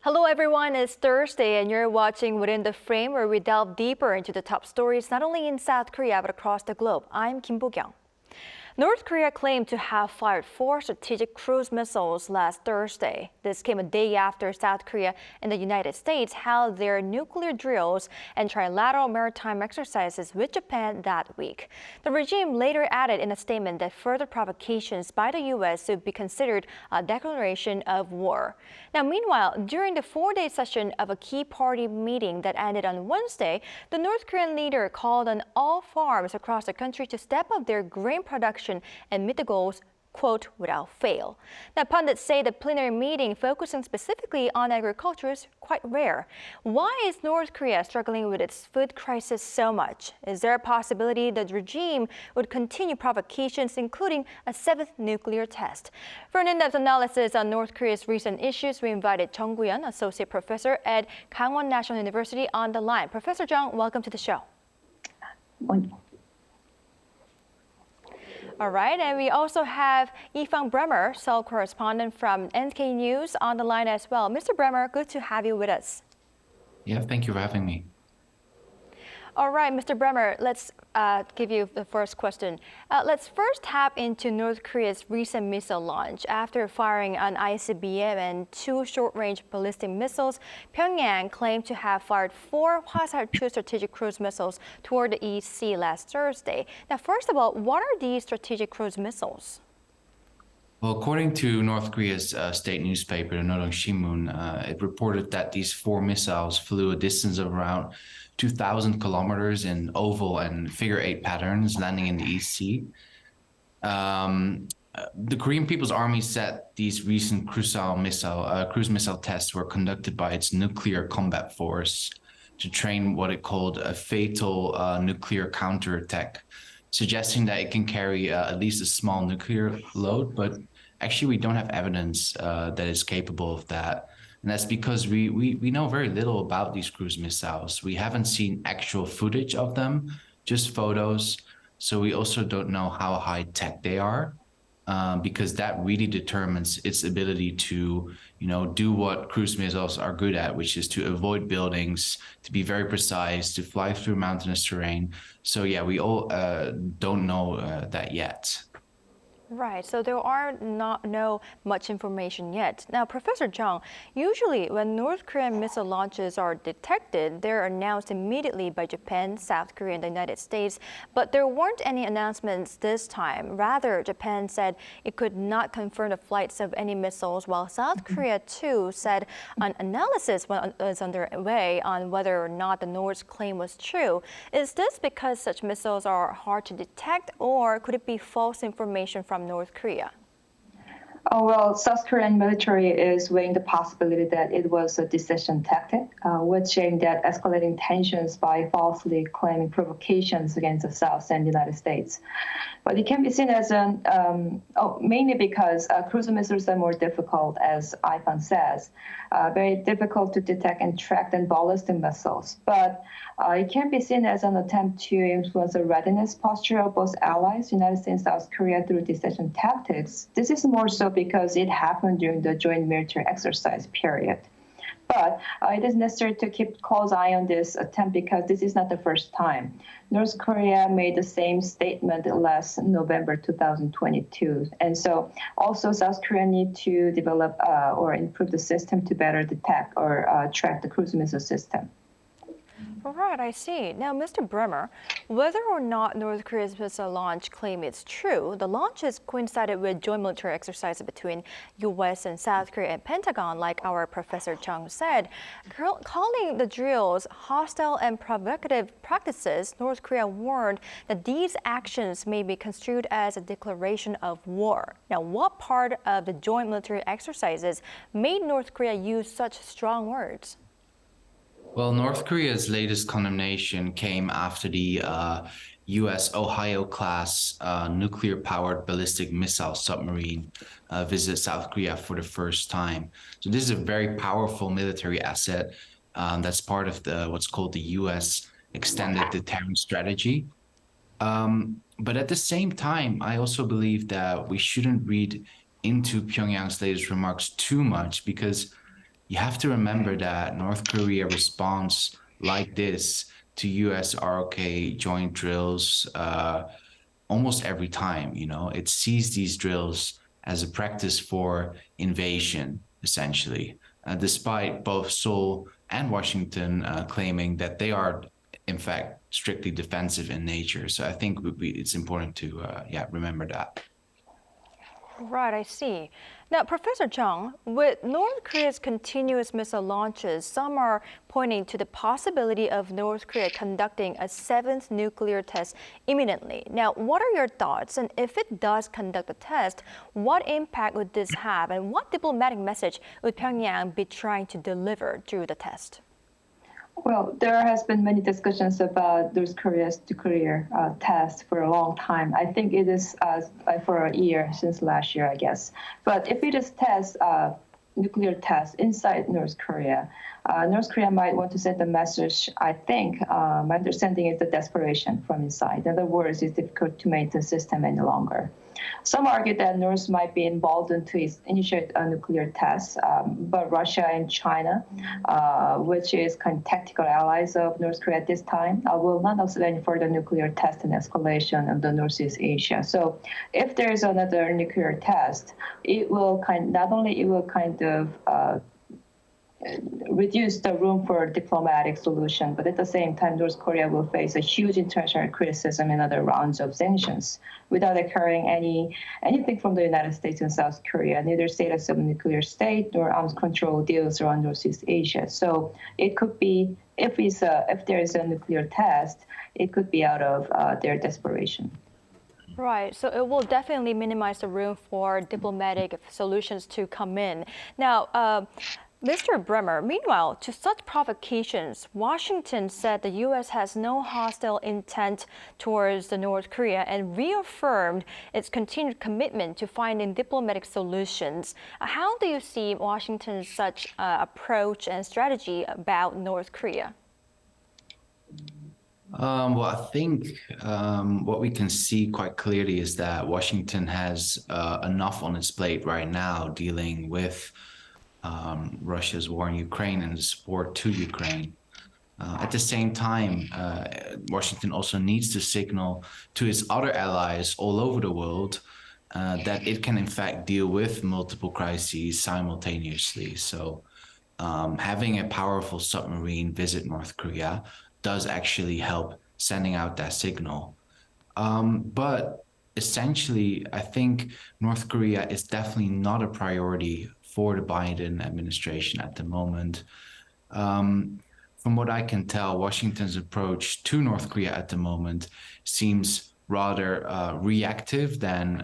Hello everyone, it's Thursday and you're watching Within the Frame, where we delve deeper into the top stories not only in South Korea but across the globe. I'm Kim Bo-kyung. North Korea claimed to have fired 4 strategic cruise missiles last Thursday. This came a day after South Korea and the United States held their nuclear drills and trilateral maritime exercises with Japan that week. The regime later added in a statement that further provocations by the U.S. would be considered a declaration of war. Now, meanwhile, during the 4-day session of a key party meeting that ended on Wednesday, the North Korean leader called on all farms across the country to step up their grain production and meet the goals, quote, without fail. Now, pundits say the plenary meeting focusing specifically on agriculture is quite rare. Why is North Korea struggling with its food crisis so much? Is there a possibility that the regime would continue provocations, including a 7th nuclear test? For an in-depth analysis on North Korea's recent issues, we invited Jung Gu-yeon, associate professor at Gangwon National University, on the line. Professor Jung, welcome to the show. All right, and we also have Ifang Bremer, Seoul correspondent from NK News, on the line as well. Mr. Bremer, good to have you with us. Yeah, thank you for having me. All right, Mr. Bremer, let's give you the first question. Let's first tap into North Korea's recent missile launch. After firing an ICBM and 2 short-range ballistic missiles, Pyongyang claimed to have fired 4 Hwasal-2 strategic cruise missiles toward the East Sea last Thursday. Now, first of all, what are these strategic cruise missiles? Well, according to North Korea's state newspaper, the Northern Shinmun, it reported that these 4 missiles flew a distance of around 2,000 kilometers in oval and figure-8 patterns, landing in the East Sea. The Korean People's Army said these recent cruise missile tests were conducted by its nuclear combat force to train what it called a fatal nuclear counterattack, suggesting that it can carry at least a small nuclear load, but actually we don't have evidence that it's capable of that. And that's because we know very little about these cruise missiles. We haven't seen actual footage of them, just photos. So we also don't know how high tech they are, because that really determines its ability to, do what cruise missiles are good at, which is to avoid buildings, to be very precise, to fly through mountainous terrain. So yeah, we all don't know that yet. Right, so there are no much information yet. Now, Professor Jung, usually when North Korean missile launches are detected, they're announced immediately by Japan, South Korea, and the United States. But there weren't any announcements this time. Rather, Japan said it could not confirm the flights of any missiles, while South Korea, too, said an analysis was underway on whether or not the North's claim was true. Is this because such missiles are hard to detect, or could it be false information from North Korea? Oh, well, South Korean military is weighing the possibility that it was a decision tactic, which aimed at escalating tensions by falsely claiming provocations against the South and the United States. But it can be seen as mainly because cruise missiles are more difficult, as Ifan says, very difficult to detect and track than ballistic missiles. But it can be seen as an attempt to influence the readiness posture of both allies, United States and South Korea, through decision tactics. This is more so because it happened during the joint military exercise period. But it is necessary to keep a close eye on this attempt because this is not the first time. North Korea made the same statement last November 2022. And so also South Korea need to develop or improve the system to better detect or track the cruise missile system. All right, I see. Now, Mr. Bremer, whether or not North Korea's missile launch claim is true, the launches coincided with joint military exercises between U.S. and South Korea and Pentagon, like our Professor Chung said. Calling the drills hostile and provocative practices, North Korea warned that these actions may be construed as a declaration of war. Now, what part of the joint military exercises made North Korea use such strong words? Well, North Korea's latest condemnation came after the U.S. Ohio-class nuclear-powered ballistic missile submarine visited South Korea for the first time. So this is a very powerful military asset that's part of what's called the U.S. Extended Deterrence Strategy. But at the same time, I also believe that we shouldn't read into Pyongyang's latest remarks too much because you have to remember that North Korea responds like this to US ROK joint drills almost every time. It sees these drills as a practice for invasion, essentially, despite both Seoul and Washington claiming that they are, in fact, strictly defensive in nature. So I think it's important to remember that. Right, I see. Now, Professor Chung, with North Korea's continuous missile launches, some are pointing to the possibility of North Korea conducting a seventh nuclear test imminently. Now, what are your thoughts? And if it does conduct a test, what impact would this have? And what diplomatic message would Pyongyang be trying to deliver through the test? Well, there has been many discussions about North Korea's nuclear test for a long time. I think it is for a year, since last year, I guess. But if it is nuclear test inside North Korea might want to send a message. I think my understanding is the desperation from inside. In other words, it's difficult to maintain the system any longer. Some argue that North might be emboldened to initiate a nuclear test, but Russia and China, which is kind of tactical allies of North Korea at this time, will not accept any further nuclear test and escalation of the Northeast Asia. So if there is another nuclear test, it will reduce the room for diplomatic solution, but at the same time, North Korea will face a huge international criticism and other rounds of sanctions without occurring anything from the United States and South Korea, neither status of nuclear state nor arms control deals around Northeast Asia. So it could be, if there is a nuclear test, it could be out of their desperation. Right, so it will definitely minimize the room for diplomatic solutions to come in. Now, Mr. Bremer, meanwhile, to such provocations, Washington said the U.S. has no hostile intent towards the North Korea and reaffirmed its continued commitment to finding diplomatic solutions. How do you see Washington's such approach and strategy about North Korea? Well, I think what we can see quite clearly is that Washington has enough on its plate right now dealing with Russia's war in Ukraine and the support to Ukraine. At the same time, Washington also needs to signal to its other allies all over the world that it can in fact deal with multiple crises simultaneously. So having a powerful submarine visit North Korea does actually help sending out that signal. But essentially, I think North Korea is definitely not a priority for the Biden administration at the moment. From what I can tell, Washington's approach to North Korea at the moment seems rather reactive than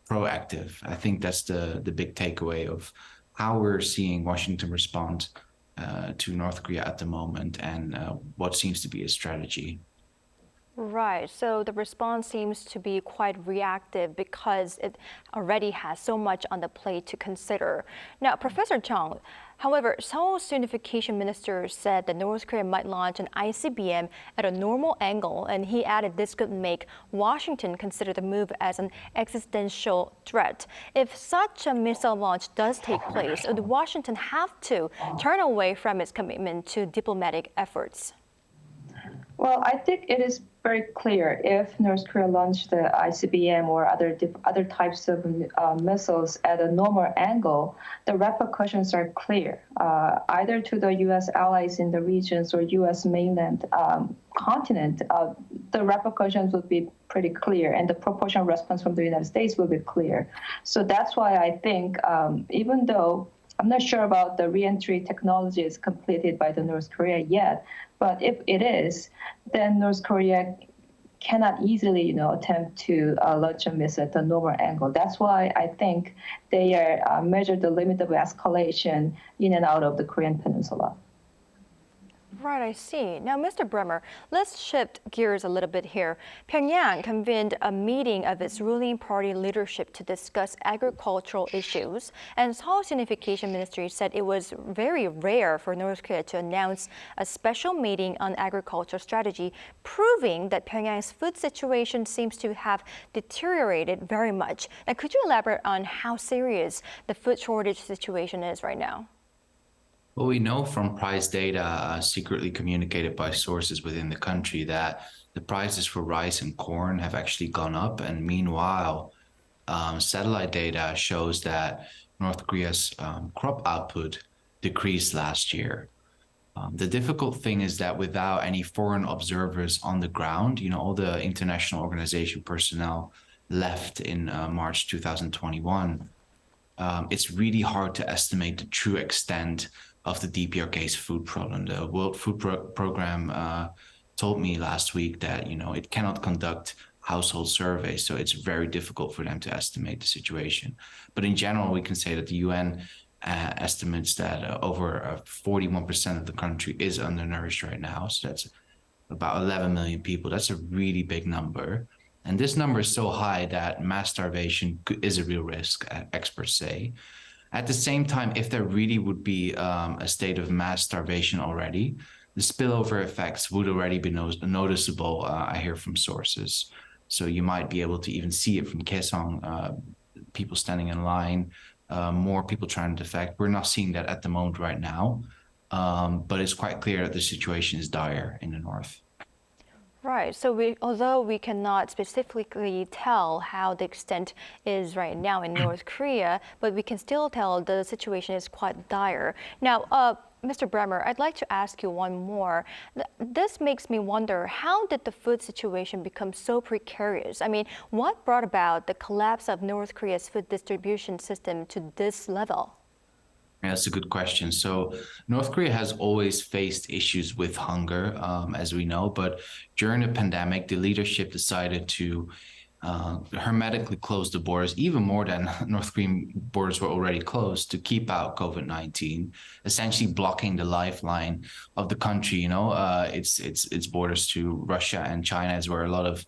proactive. I think that's the big takeaway of how we're seeing Washington respond to North Korea at the moment and what seems to be a strategy. Right, so the response seems to be quite reactive because it already has so much on the plate to consider. Now, Professor Chung, however, Seoul's unification minister said that North Korea might launch an ICBM at a normal angle, and he added this could make Washington consider the move as an existential threat. If such a missile launch does take place, would Washington have to turn away from its commitment to diplomatic efforts? Well, I think it is very clear if North Korea launched the ICBM or other types of missiles at a normal angle, the repercussions are clear, either to the U.S. allies in the regions or U.S. mainland continent. The repercussions would be pretty clear, and the proportional response from the United States will be clear. So that's why I think, even though I'm not sure about the reentry technology is completed by the North Korea yet, but if it is, then North Korea cannot easily, attempt to launch a missile at a normal angle. That's why I think they are measured the limit of escalation in and out of the Korean Peninsula. Right, I see. Now, Mr. Bremer, let's shift gears a little bit here. Pyongyang convened a meeting of its ruling party leadership to discuss agricultural issues, and Seoul's unification ministry said it was very rare for North Korea to announce a special meeting on agriculture strategy, proving that Pyongyang's food situation seems to have deteriorated very much. Now, could you elaborate on how serious the food shortage situation is right now? Well, we know from price data secretly communicated by sources within the country that the prices for rice and corn have actually gone up. And meanwhile, satellite data shows that North Korea's crop output decreased last year. The difficult thing is that without any foreign observers on the ground, all the international organization personnel left in March 2021, it's really hard to estimate the true extent of the DPRK's food problem. The World Food Program told me last week that it cannot conduct household surveys, so it's very difficult for them to estimate the situation. But in general, we can say that the UN estimates that over 41% of the country is undernourished right now. So that's about 11 million people. That's a really big number. And this number is so high that mass starvation is a real risk, experts say. At the same time, if there really would be a state of mass starvation already, the spillover effects would already be noticeable, I hear from sources. So you might be able to even see it from Kaesong, people standing in line, more people trying to defect. We're not seeing that at the moment right now, but it's quite clear that the situation is dire in the north. Right. So although we cannot specifically tell how the extent is right now in North Korea, but we can still tell the situation is quite dire. Now, Mr. Bremer, I'd like to ask you one more. This makes me wonder, how did the food situation become so precarious? I mean, what brought about the collapse of North Korea's food distribution system to this level? Yeah, that's a good question. So North Korea has always faced issues with hunger, as we know, but during the pandemic, the leadership decided to hermetically close the borders, even more than North Korean borders were already closed, to keep out COVID-19, essentially blocking the lifeline of the country. Its borders to Russia and China is where a lot of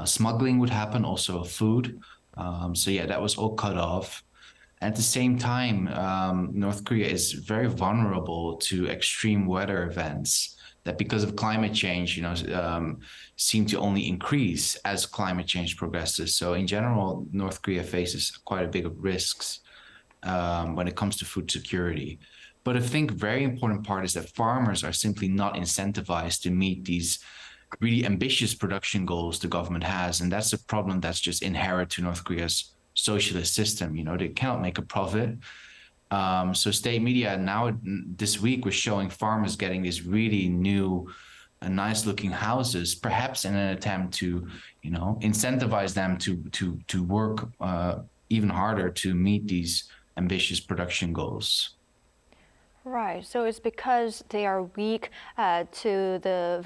smuggling would happen, also of food. So yeah, that was all cut off. At the same time, North Korea is very vulnerable to extreme weather events that, because of climate change, seem to only increase as climate change progresses. So in general, North Korea faces quite a big of risks when it comes to food security. But I think a very important part is that farmers are simply not incentivized to meet these really ambitious production goals the government has. And that's a problem that's just inherent to North Korea's socialist system. They cannot make a profit. So state media now this week was showing farmers getting these really new nice looking houses, perhaps in an attempt to incentivize them to work even harder to meet these ambitious production goals. Right. So it's because they are weak to the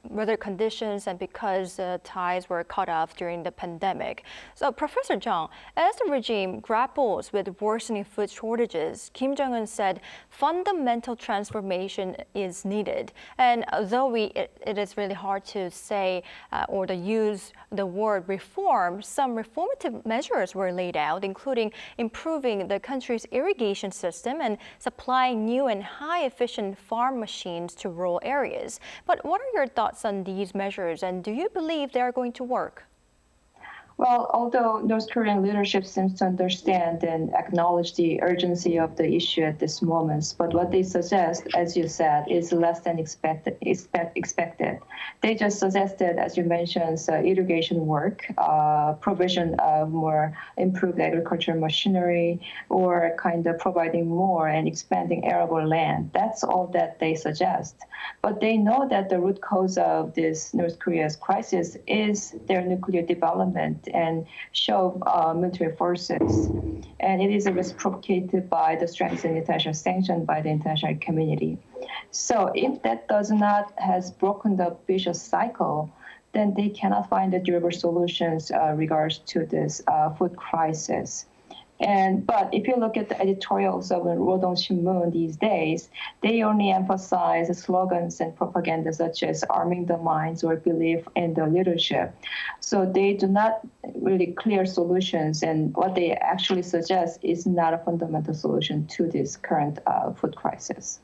weather conditions and because ties were cut off during the pandemic. So Professor Jung, as the regime grapples with worsening food shortages, Kim Jong-un said fundamental transformation is needed. And although it is really hard to say or to use the word reform, some reformative measures were laid out, including improving the country's irrigation system and supplying new and high-efficient farm machines to rural areas. But what are your thoughts on these measures, and do you believe they are going to work? Well, although North Korean leadership seems to understand and acknowledge the urgency of the issue at this moment, but what they suggest, as you said, is less than expected. They just suggested, as you mentioned, irrigation work, provision of more improved agricultural machinery, or kind of providing more and expanding arable land. That's all that they suggest. But they know that the root cause of this North Korea's crisis is their nuclear development and show military forces. And it is a risk provocated by the strengthened international sanction by the international community. So if that has broken the vicious cycle, then they cannot find the durable solutions regards to this food crisis. But if you look at the editorials of Rodong Shinmun these days, they only emphasize slogans and propaganda such as arming the minds or belief in the leadership. So they do not really clear solutions, and what they actually suggest is not a fundamental solution to this current food crisis.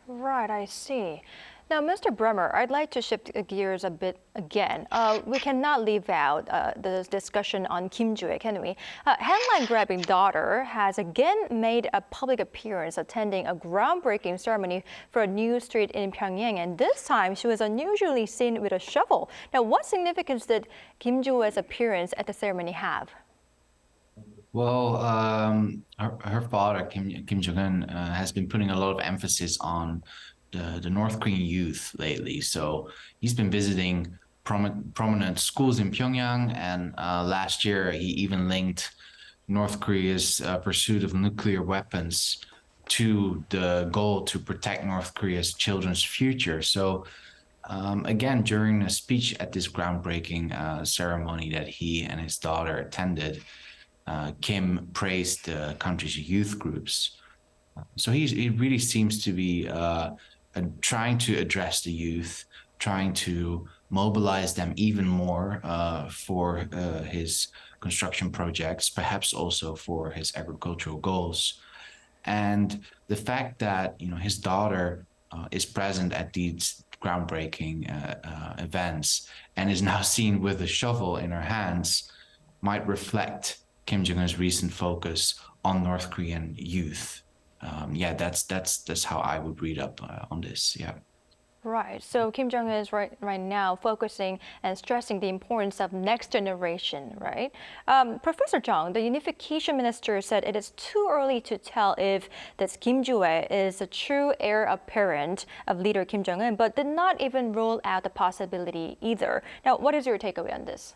Right, I see. Now, Mr. Bremer, I'd like to shift gears a bit again. We cannot leave out the discussion on Kim Joo-hae, can we? Headline-grabbing daughter has again made a public appearance attending a groundbreaking ceremony for a new street in Pyongyang, and this time she was unusually seen with a shovel. Now, what significance did Kim Joo-hae's appearance at the ceremony have? Well, her father, Kim Jong-un, has been putting a lot of emphasis on the North Korean youth lately. So he's been visiting prominent schools in Pyongyang, and last year he even linked North Korea's pursuit of nuclear weapons to the goal to protect North Korea's children's future. So again, during a speech at this groundbreaking ceremony that he and his daughter attended, Kim praised the country's youth groups. So he really seems to be trying to address the youth, trying to mobilize them even more for his construction projects, perhaps also for his agricultural goals. And the fact that his daughter is present at these groundbreaking events and is now seen with a shovel in her hands might reflect Kim Jong-un's recent focus on North Korean youth. That's how I would read up on this. Yeah. Right. So Kim Jong-un is right now focusing and stressing the importance of next generation, right? Professor Jung, the unification minister, said it is too early to tell if this Kim Joo-hae is a true heir apparent of leader Kim Jong-un, but did not even rule out the possibility either. Now, what is your takeaway on this?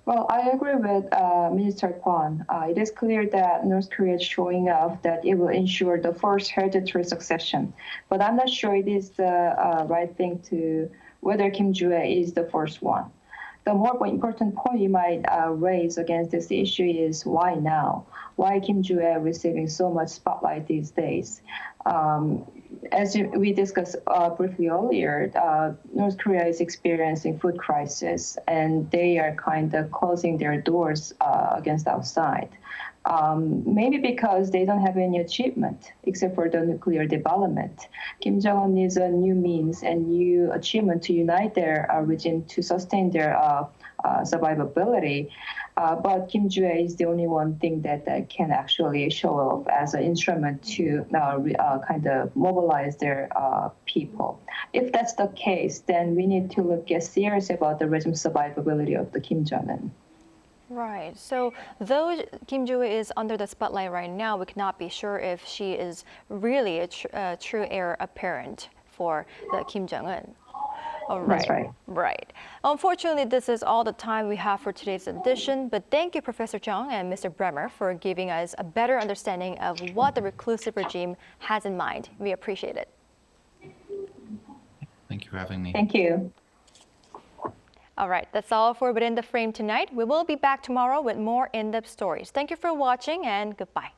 Well, I agree with Minister Kwon. It is clear that North Korea is showing off that it will ensure the first hereditary succession. But I'm not sure it is the right thing to whether Kim Joo-hae is the first one. The more important point you might raise against this issue is why now? Why Kim Joo-hae receiving so much spotlight these days? As we discussed briefly earlier, North Korea is experiencing food crisis, and they are kind of closing their doors against outside. Maybe because they don't have any achievement except for the nuclear development. Kim Jong-un needs a new means and new achievement to unite their regime to sustain their survivability. But Kim Joo-hae is the only one thing that can actually show off as an instrument to kind of mobilize their people. If that's the case, then we need to get serious about the regime survivability of the Kim Jong-un. Right. So though Kim Joo-hae is under the spotlight right now, we cannot be sure if she is really a true heir apparent for the Kim Jong-un. All right. That's right. Right. Unfortunately, this is all the time we have for today's edition, but thank you, Professor Chung and Mr. Bremer, for giving us a better understanding of what the reclusive regime has in mind. We appreciate it. Thank you for having me. Thank you. All right, that's all for Within the Frame tonight. We will be back tomorrow with more in-depth stories. Thank you for watching and goodbye.